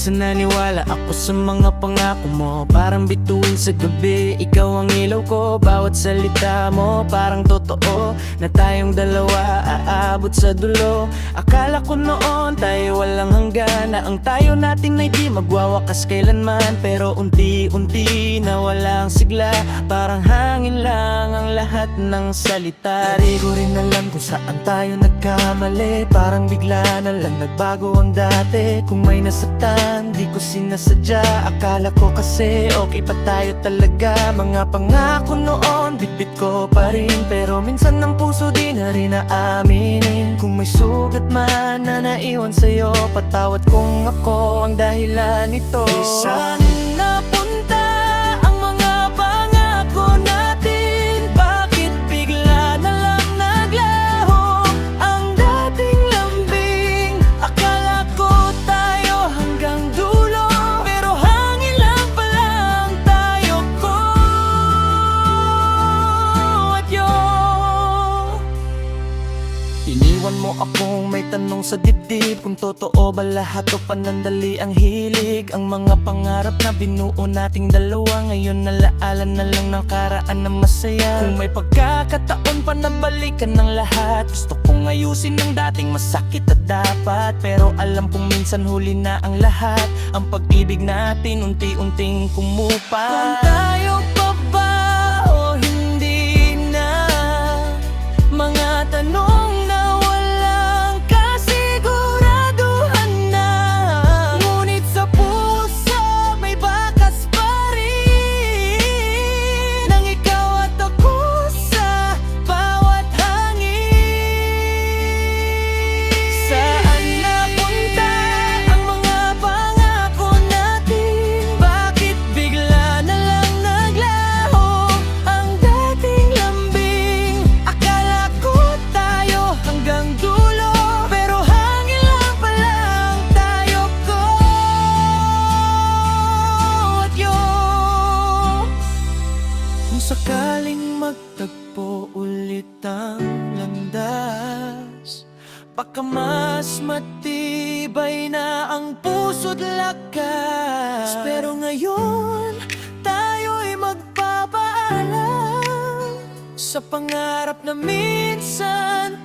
Minsan naniwala ako sa mga pangako mo, parang bituin sa gabi. Ikaw ang ilaw ko, bawat salita mo parang totoo, na tayong dalawa aabot sa dulo. Akala ko noon tayo walang hanggan, na ang tayo natin ay di magwawakas kailanman. Pero unti-unti na walang sigla, parang hangin lang ang lahat ng salita. Di ko rin alam kung saan tayo nagkamali, parang bigla na lang nagbago ang dati. Kung may nasaktan, di ko sinasadya. Akala ko kasi okay pa tayo talaga. Mga pangako noon, bitbit ko pa rin. Pero minsan ng puso di na rin naaminin. Kung may sugat man na naiwan sa'yo, patawad kung ako ang dahilan nito. Saan napunta ang mga pangako natin? Bakit bigla na lang naglaho ang dating lambing? Akala ko tayo hanggang dulo, pero hangin lang palang tayo ko at yun. Iniwan mo akong may tanong sa dibdib, kung totoo ba lahat o panandali ang hilig. Ang mga pangarap na binuo nating dalawa, ngayon nalaala na lang ng karaan na masaya. Kung may pagkakataon pa na balikan ng lahat, gusto kong ayusin ang dating masakit at dapat. Pero alam kong minsan huli na ang lahat, ang pag-ibig natin unti-unting kumupa. Kung tayo pa ba o hindi na, mga tanong na walang kasiguraduhan na. Ngunit sa puso may bakas pa rin, nang ikaw at ako sa bawat hangin. Saan napunta ang mga pangako natin? Bakit bigla na lang naglaho ang dating lambing? Akala ko tayo hanggang dulo, pero hangin lang palang tayo ko at yun. Kung sakaling magtagpo ulit ang landas, baka mas matibay na ang puso't lakas. Pero ngayon tayo'y magpapaalam sa pangarap na minsan